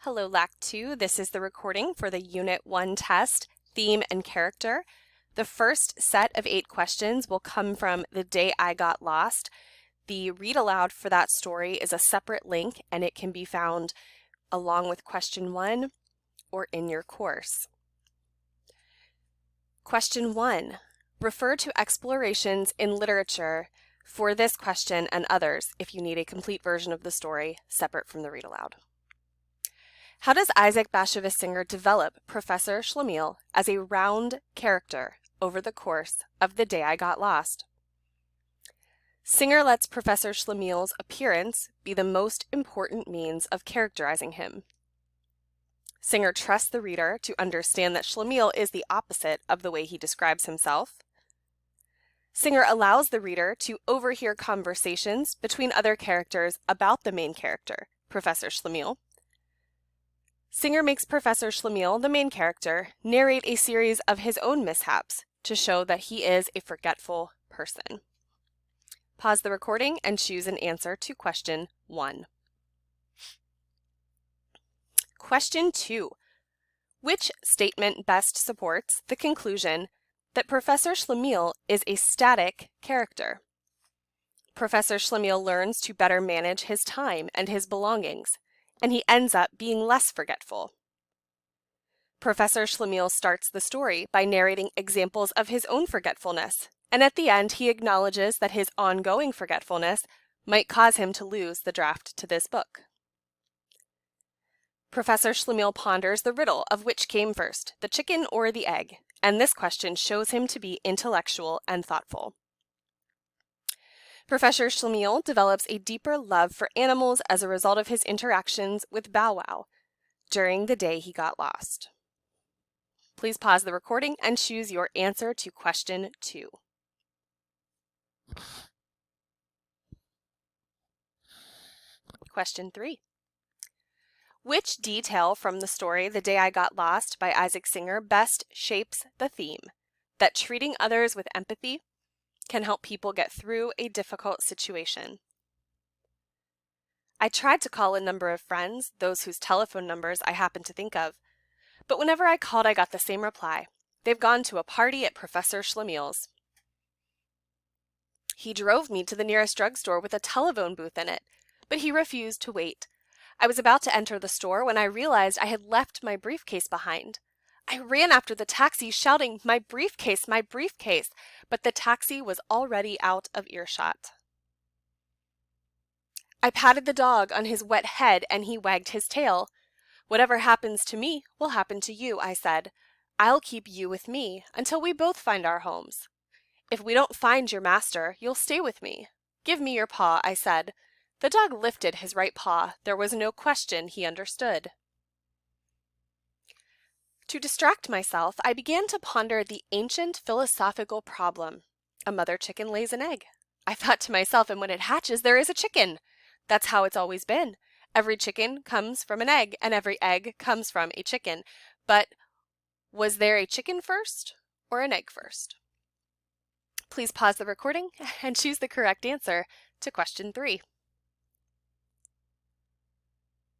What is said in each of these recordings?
Hello, LAC 2. This is the recording for the Unit 1 test, Theme and Character. The first set of 8 questions will come from The Day I Got Lost. The read aloud for that story is a separate link, and it can be found along with question 1 or in your course. Question 1. Refer to explorations in literature for this question and others if you need a complete version of the story separate from the read aloud. How does Isaac Bashevis Singer develop Professor Schlemiel as a round character over the course of The Day I Got Lost? Singer lets Professor Schlemiel's appearance be the most important means of characterizing him. Singer trusts the reader to understand that Schlemiel is the opposite of the way he describes himself. Singer allows the reader to overhear conversations between other characters about the main character, Professor Schlemiel. Singer makes Professor Schlemiel, the main character, narrate a series of his own mishaps to show that he is a forgetful person. Pause the recording and choose an answer to question 1. Question 2. Which statement best supports the conclusion that Professor Schlemiel is a static character? Professor Schlemiel learns to better manage his time and his belongings, and he ends up being less forgetful. Professor Schlemiel starts the story by narrating examples of his own forgetfulness, and at the end he acknowledges that his ongoing forgetfulness might cause him to lose the draft to this book. Professor Schlemiel ponders the riddle of which came first, the chicken or the egg, and this question shows him to be intellectual and thoughtful. Professor Schlemiel develops a deeper love for animals as a result of his interactions with Bow Wow during the day he got lost. Please pause the recording and choose your answer to question 2. Question 3. Which detail from the story The Day I Got Lost by Isaac Singer best shapes the theme that treating others with empathy can help people get through a difficult situation? I tried to call a number of friends, those whose telephone numbers I happened to think of, but whenever I called I got the same reply. They've gone to a party at Professor Schlemiel's. He drove me to the nearest drugstore with a telephone booth in it, but he refused to wait. I was about to enter the store when I realized I had left my briefcase behind. I ran after the taxi shouting, "My briefcase, my briefcase!" but the taxi was already out of earshot. I patted the dog on his wet head and he wagged his tail. "Whatever happens to me will happen to you," I said. "I'll keep you with me until we both find our homes. If we don't find your master, you'll stay with me. Give me your paw," I said. The dog lifted his right paw. There was no question he understood. To distract myself, I began to ponder the ancient philosophical problem. A mother chicken lays an egg. I thought to myself, and when it hatches, there is a chicken. That's how it's always been. Every chicken comes from an egg, and every egg comes from a chicken. But was there a chicken first or an egg first? Please pause the recording and choose the correct answer to question 3.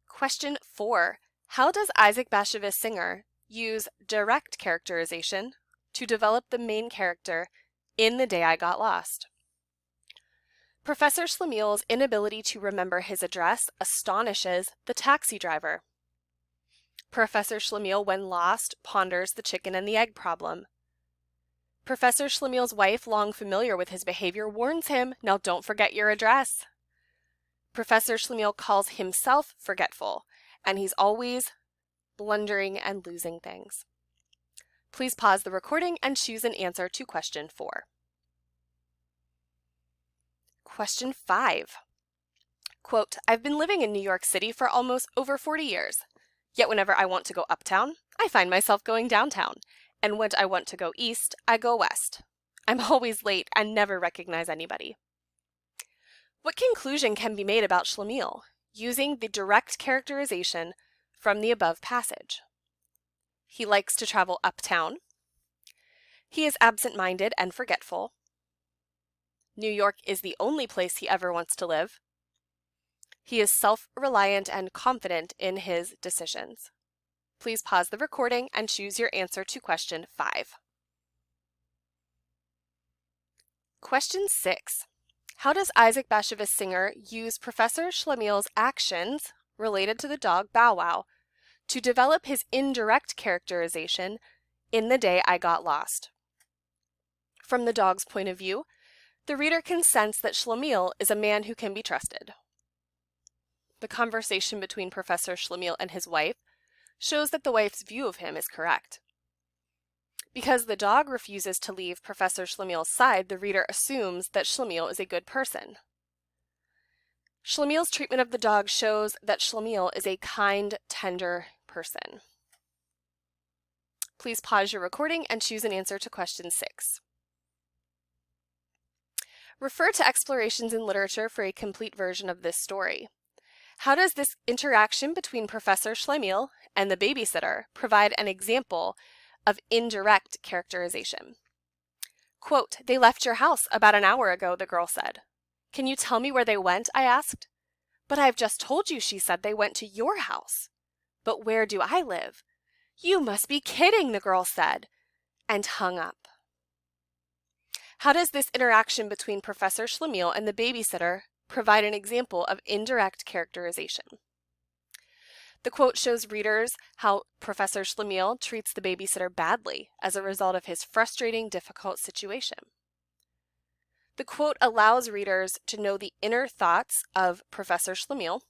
Question 4. How does Isaac Bashevis Singer use direct characterization to develop the main character in The Day I Got Lost? Professor Schlemiel's inability to remember his address astonishes the taxi driver. Professor Schlemiel, when lost, ponders the chicken and the egg problem. Professor Schlemiel's wife, long familiar with his behavior, warns him, "Now don't forget your address." Professor Schlemiel calls himself forgetful, and he's always blundering and losing things. Please pause the recording and choose an answer to question 4. Question 5. Quote, "I've been living in New York City for almost over 40 years. Yet whenever I want to go uptown, I find myself going downtown. And when I want to go east, I go west. I'm always late and never recognize anybody." What conclusion can be made about Schlemiel using the direct characterization from the above passage? He likes to travel uptown. He is absent-minded and forgetful. New York is the only place he ever wants to live. He is self-reliant and confident in his decisions. Please pause the recording and choose your answer to question 5. Question 6. How does Isaac Bashevis Singer use Professor Schlemiel's actions related to the dog Bow Wow to develop his indirect characterization in The Day I Got Lost? From the dog's point of view, the reader can sense that Schlemiel is a man who can be trusted. The conversation between Professor Schlemiel and his wife shows that the wife's view of him is correct. Because the dog refuses to leave Professor Schlemiel's side, the reader assumes that Schlemiel is a good person. Schlemiel's treatment of the dog shows that Schlemiel is a kind, tender person. Please pause your recording and choose an answer to question 6. Refer to explorations in literature for a complete version of this story. How does this interaction between Professor Schlemiel and the babysitter provide an example of indirect characterization? Quote, "They left your house about an hour ago," the girl said. "Can you tell me where they went?" I asked. "But I have just told you," she said. "They went to your house." "But where do I live?" "You must be kidding," the girl said, and hung up. How does this interaction between Professor Schlemiel and the babysitter provide an example of indirect characterization? The quote shows readers how Professor Schlemiel treats the babysitter badly as a result of his frustrating, difficult situation. The quote allows readers to know the inner thoughts of Professor Schlemiel.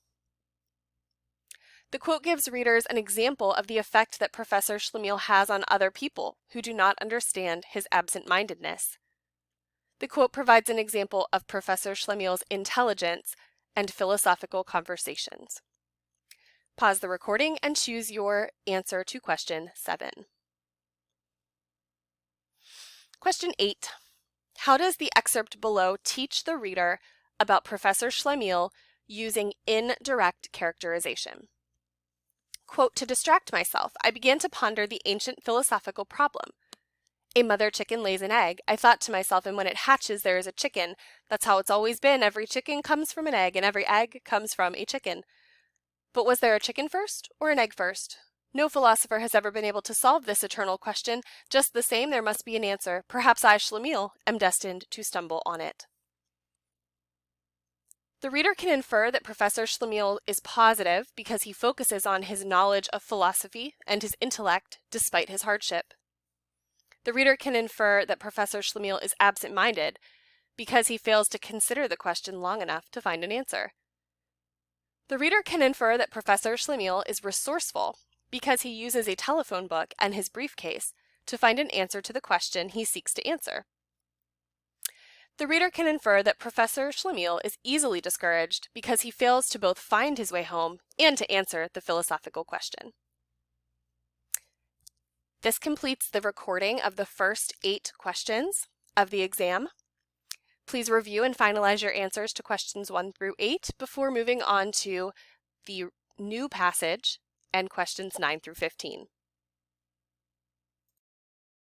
The quote gives readers an example of the effect that Professor Schlemiel has on other people who do not understand his absent-mindedness. The quote provides an example of Professor Schlemiel's intelligence and philosophical conversations. Pause the recording and choose your answer to question 7. Question 8. How does the excerpt below teach the reader about Professor Schlemiel using indirect characterization? Quote, "To distract myself, I began to ponder the ancient philosophical problem. A mother chicken lays an egg. I thought to myself, and when it hatches, there is a chicken. That's how it's always been. Every chicken comes from an egg, and every egg comes from a chicken. But was there a chicken first or an egg first? No philosopher has ever been able to solve this eternal question. Just the same, there must be an answer. Perhaps I, Schlemiel, am destined to stumble on it." The reader can infer that Professor Schlemiel is positive because he focuses on his knowledge of philosophy and his intellect despite his hardship. The reader can infer that Professor Schlemiel is absent-minded because he fails to consider the question long enough to find an answer. The reader can infer that Professor Schlemiel is resourceful because he uses a telephone book and his briefcase to find an answer to the question he seeks to answer. The reader can infer that Professor Schlemiel is easily discouraged because he fails to both find his way home and to answer the philosophical question. This completes the recording of the first 8 questions of the exam. Please review and finalize your answers to questions 1 through 8 before moving on to the new passage and questions 9 through 15.